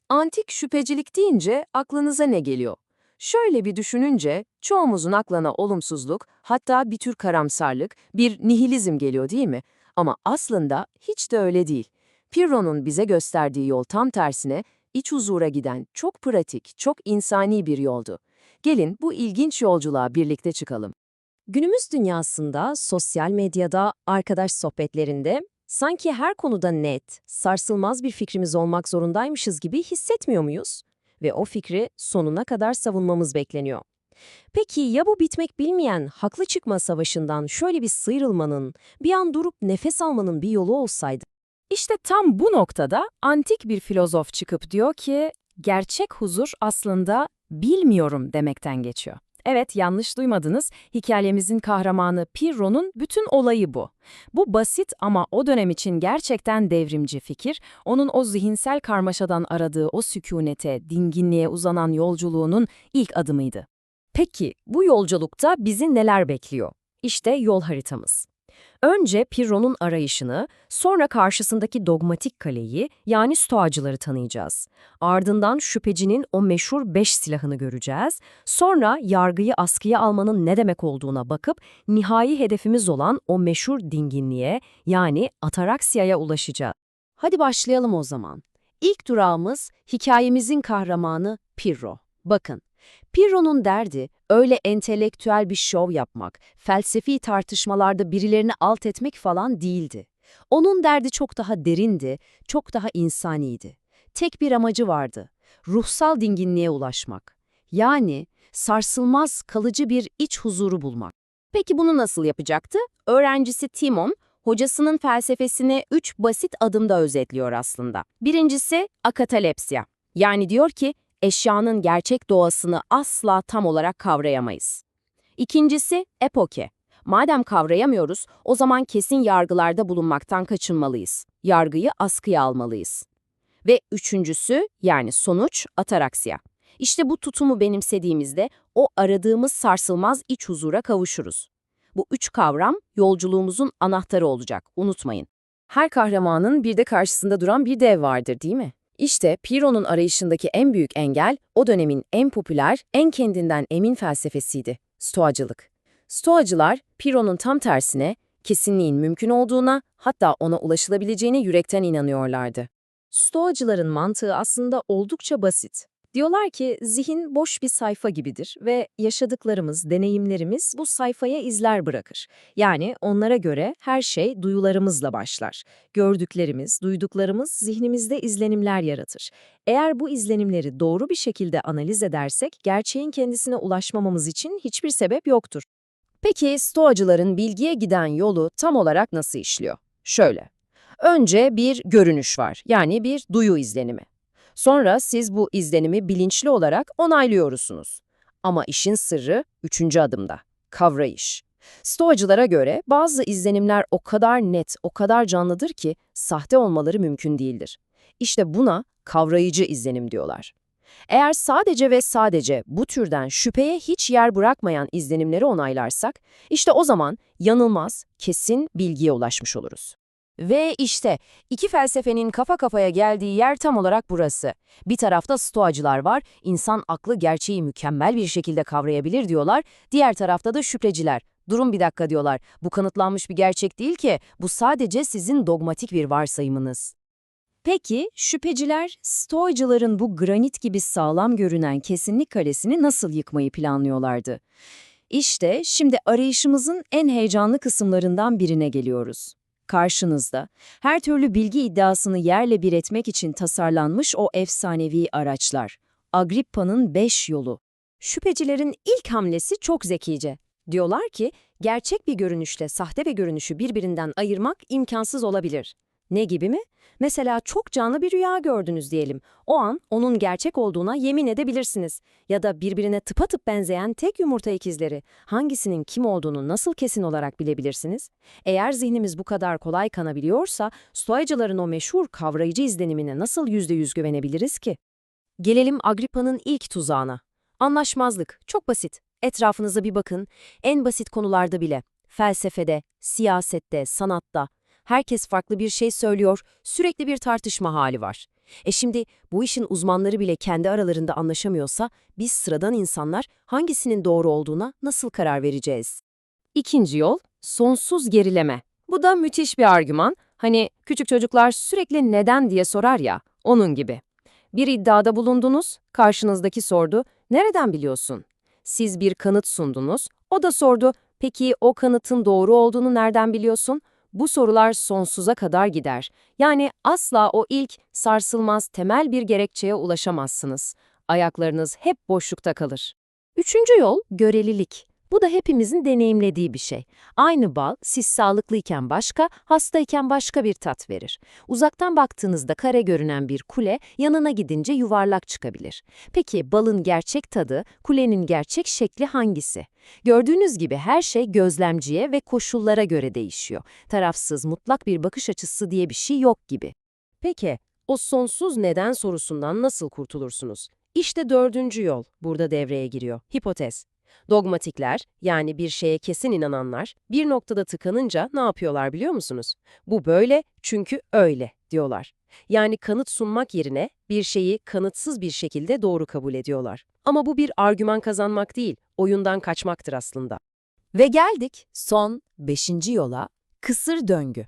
Antik şüphecilik deyince aklınıza ne geliyor? Şöyle bir düşününce çoğumuzun aklına olumsuzluk, hatta bir tür karamsarlık, bir nihilizm geliyor değil mi? Ama aslında hiç de öyle değil. Pirro'nun bize gösterdiği yol tam tersine iç huzura giden çok pratik, çok insani bir yoldu. Gelin bu ilginç yolculuğa birlikte çıkalım. Günümüz dünyasında, sosyal medyada, arkadaş sohbetlerinde sanki her konuda net, sarsılmaz bir fikrimiz olmak zorundaymışız gibi hissetmiyor muyuz? Ve o fikri sonuna kadar savunmamız bekleniyor. Peki ya bu bitmek bilmeyen haklı çıkma savaşından şöyle bir sıyrılmanın, bir an durup nefes almanın bir yolu olsaydı? İşte tam bu noktada antik bir filozof çıkıp diyor ki, gerçek huzur aslında bilmiyorum demekten geçiyor. Evet, yanlış duymadınız. Hikayemizin kahramanı Pirro'nun bütün olayı bu. Bu basit ama o dönem için gerçekten devrimci fikir, onun o zihinsel karmaşadan aradığı o sükunete, dinginliğe uzanan yolculuğunun ilk adımıydı. Peki bu yolculukta bizi neler bekliyor? İşte yol haritamız. Önce Pirro'nun arayışını, sonra karşısındaki dogmatik kaleyi yani Stoacıları tanıyacağız. Ardından şüphecinin o meşhur 5 silahını göreceğiz. Sonra yargıyı askıya almanın ne demek olduğuna bakıp nihai hedefimiz olan o meşhur dinginliğe yani ataraksiyaya ulaşacağız. Hadi başlayalım o zaman. İlk durağımız hikayemizin kahramanı Pirro. Bakın. Pirro'nun derdi öyle entelektüel bir şov yapmak, felsefi tartışmalarda birilerini alt etmek falan değildi. Onun derdi çok daha derindi, çok daha insaniydi. Tek bir amacı vardı, ruhsal dinginliğe ulaşmak. Yani sarsılmaz kalıcı bir iç huzuru bulmak. Peki bunu nasıl yapacaktı? Öğrencisi Timon, hocasının felsefesini 3 basit adımda özetliyor aslında. Birincisi akatalepsiya. Yani diyor ki, eşyanın gerçek doğasını asla tam olarak kavrayamayız. İkincisi epoke. Madem kavrayamıyoruz, o zaman kesin yargılarda bulunmaktan kaçınmalıyız. Yargıyı askıya almalıyız. Ve üçüncüsü yani sonuç ataraksiya. İşte bu tutumu benimsediğimizde o aradığımız sarsılmaz iç huzura kavuşuruz. Bu 3 kavram yolculuğumuzun anahtarı olacak, unutmayın. Her kahramanın bir de karşısında duran bir dev vardır değil mi? İşte Pirro'nun arayışındaki en büyük engel o dönemin en popüler, en kendinden emin felsefesiydi, Stoacılık. Stoacılar Pirro'nun tam tersine kesinliğin mümkün olduğuna, hatta ona ulaşılabileceğine yürekten inanıyorlardı. Stoacıların mantığı aslında oldukça basit. Diyorlar ki zihin boş bir sayfa gibidir ve yaşadıklarımız, deneyimlerimiz bu sayfaya izler bırakır. Yani onlara göre her şey duyularımızla başlar. Gördüklerimiz, duyduklarımız zihnimizde izlenimler yaratır. Eğer bu izlenimleri doğru bir şekilde analiz edersek gerçeğin kendisine ulaşmamamız için hiçbir sebep yoktur. Peki Stoacıların bilgiye giden yolu tam olarak nasıl işliyor? Şöyle. Önce bir görünüş var, yani bir duyu izlenimi. Sonra siz bu izlenimi bilinçli olarak onaylıyorsunuz. Ama işin sırrı üçüncü adımda, kavrayış. Stoacılara göre bazı izlenimler o kadar net, o kadar canlıdır ki sahte olmaları mümkün değildir. İşte buna kavrayıcı izlenim diyorlar. Eğer sadece ve sadece bu türden şüpheye hiç yer bırakmayan izlenimleri onaylarsak, işte o zaman yanılmaz, kesin bilgiye ulaşmış oluruz. Ve işte iki felsefenin kafa kafaya geldiği yer tam olarak burası. Bir tarafta Stoacılar var, insan aklı gerçeği mükemmel bir şekilde kavrayabilir diyorlar. Diğer tarafta da şüpheciler. Durun bir dakika diyorlar, bu kanıtlanmış bir gerçek değil ki, bu sadece sizin dogmatik bir varsayımınız. Peki şüpheciler Stoacıların bu granit gibi sağlam görünen kesinlik kalesini nasıl yıkmayı planlıyorlardı? İşte şimdi arayışımızın en heyecanlı kısımlarından birine geliyoruz. Karşınızda her türlü bilgi iddiasını yerle bir etmek için tasarlanmış o efsanevi araçlar. Agrippa'nın 5 yolu. Şüphecilerin ilk hamlesi çok zekice. Diyorlar ki gerçek bir görünüşle sahte bir görünüşü birbirinden ayırmak imkansız olabilir. Ne gibi mi? Mesela çok canlı bir rüya gördünüz diyelim. O an onun gerçek olduğuna yemin edebilirsiniz. Ya da birbirine tıpatıp benzeyen tek yumurta ikizleri. Hangisinin kim olduğunu nasıl kesin olarak bilebilirsiniz? Eğer zihnimiz bu kadar kolay kanabiliyorsa, Stoacıların o meşhur kavrayıcı izlenimine nasıl %100 güvenebiliriz ki? Gelelim Agrippa'nın ilk tuzağına. Anlaşmazlık. Çok basit. Etrafınıza bir bakın. En basit konularda bile. Felsefede, siyasette, sanatta. Herkes farklı bir şey söylüyor, sürekli bir tartışma hali var. Şimdi bu işin uzmanları bile kendi aralarında anlaşamıyorsa biz sıradan insanlar hangisinin doğru olduğuna nasıl karar vereceğiz? İkinci yol, sonsuz gerileme. Bu da müthiş bir argüman. Hani küçük çocuklar sürekli neden diye sorar ya, onun gibi. Bir iddiada bulundunuz, karşınızdaki sordu, nereden biliyorsun? Siz bir kanıt sundunuz, o da sordu, peki o kanıtın doğru olduğunu nereden biliyorsun? Bu sorular sonsuza kadar gider. Yani asla o ilk, sarsılmaz temel bir gerekçeye ulaşamazsınız. Ayaklarınız hep boşlukta kalır. Üçüncü yol, görelilik. Bu da hepimizin deneyimlediği bir şey. Aynı bal, siz sağlıklıyken başka, hastayken başka bir tat verir. Uzaktan baktığınızda kare görünen bir kule, yanına gidince yuvarlak çıkabilir. Peki balın gerçek tadı, kulenin gerçek şekli hangisi? Gördüğünüz gibi her şey gözlemciye ve koşullara göre değişiyor. Tarafsız, mutlak bir bakış açısı diye bir şey yok gibi. Peki, o sonsuz neden sorusundan nasıl kurtulursunuz? İşte dördüncü yol burada devreye giriyor. Hipotez. Dogmatikler, yani bir şeye kesin inananlar, bir noktada tıkanınca ne yapıyorlar biliyor musunuz? Bu böyle çünkü öyle diyorlar. Yani kanıt sunmak yerine bir şeyi kanıtsız bir şekilde doğru kabul ediyorlar. Ama bu bir argüman kazanmak değil, oyundan kaçmaktır aslında. Ve geldik son 5. yola, kısır döngü.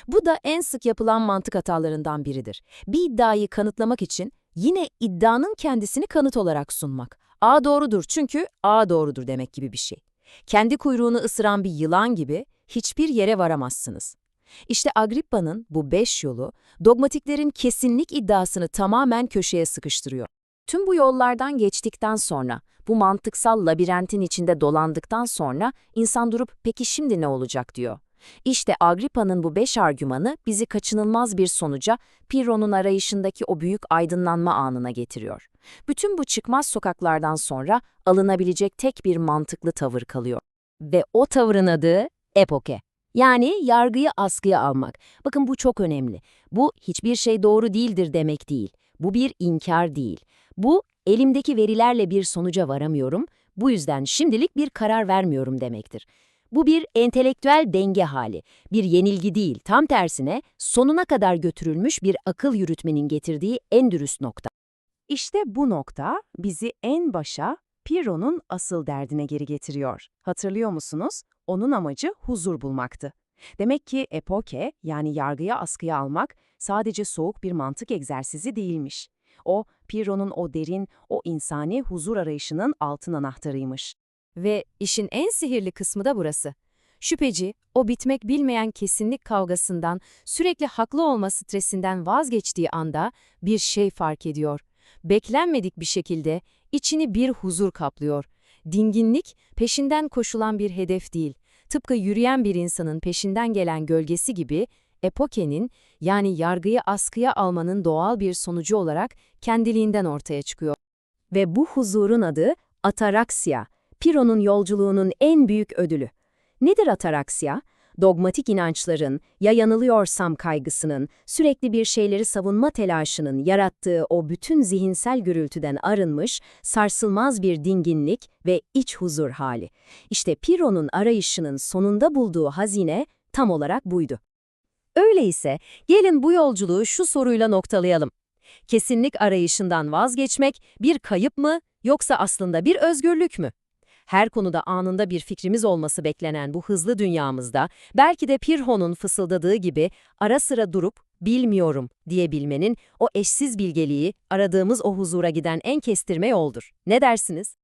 Bu da en sık yapılan mantık hatalarından biridir. Bir iddiayı kanıtlamak için yine iddianın kendisini kanıt olarak sunmak. A doğrudur çünkü A doğrudur demek gibi bir şey. Kendi kuyruğunu ısıran bir yılan gibi hiçbir yere varamazsınız. İşte Agrippa'nın bu 5 yolu, dogmatiklerin kesinlik iddiasını tamamen köşeye sıkıştırıyor. Tüm bu yollardan geçtikten sonra, bu mantıksal labirentin içinde dolandıktan sonra insan durup peki şimdi ne olacak diyor. İşte Agrippa'nın bu 5 argümanı bizi kaçınılmaz bir sonuca, Pirro'nun arayışındaki o büyük aydınlanma anına getiriyor. Bütün bu çıkmaz sokaklardan sonra alınabilecek tek bir mantıklı tavır kalıyor. Ve o tavırın adı epoke. Yani yargıyı askıya almak. Bakın bu çok önemli. Bu hiçbir şey doğru değildir demek değil. Bu bir inkar değil. Bu elimdeki verilerle bir sonuca varamıyorum, bu yüzden şimdilik bir karar vermiyorum demektir. Bu bir entelektüel denge hali, bir yenilgi değil, tam tersine sonuna kadar götürülmüş bir akıl yürütmenin getirdiği en dürüst nokta. İşte bu nokta bizi en başa, Pirro'nun asıl derdine geri getiriyor. Hatırlıyor musunuz? Onun amacı huzur bulmaktı. Demek ki epoke, yani yargıya askıya almak, sadece soğuk bir mantık egzersizi değilmiş. O, Pirro'nun o derin, o insani huzur arayışının altın anahtarıymış. Ve işin en sihirli kısmı da burası. Şüpheci, o bitmek bilmeyen kesinlik kavgasından, sürekli haklı olma stresinden vazgeçtiği anda bir şey fark ediyor. Beklenmedik bir şekilde içini bir huzur kaplıyor. Dinginlik, peşinden koşulan bir hedef değil. Tıpkı yürüyen bir insanın peşinden gelen gölgesi gibi, epokenin, yani yargıyı askıya almanın doğal bir sonucu olarak kendiliğinden ortaya çıkıyor. Ve bu huzurun adı ataraksiya. Pirro'nun yolculuğunun en büyük ödülü. Nedir ataraksiya? Dogmatik inançların, ya yanılıyorsam kaygısının, sürekli bir şeyleri savunma telaşının yarattığı o bütün zihinsel gürültüden arınmış, sarsılmaz bir dinginlik ve iç huzur hali. İşte Pirro'nun arayışının sonunda bulduğu hazine tam olarak buydu. Öyleyse gelin bu yolculuğu şu soruyla noktalayalım. Kesinlik arayışından vazgeçmek bir kayıp mı yoksa aslında bir özgürlük mü? Her konuda anında bir fikrimiz olması beklenen bu hızlı dünyamızda belki de Pirro'nun fısıldadığı gibi ara sıra durup bilmiyorum diyebilmenin o eşsiz bilgeliği aradığımız o huzura giden en kestirme yoldur. Ne dersiniz?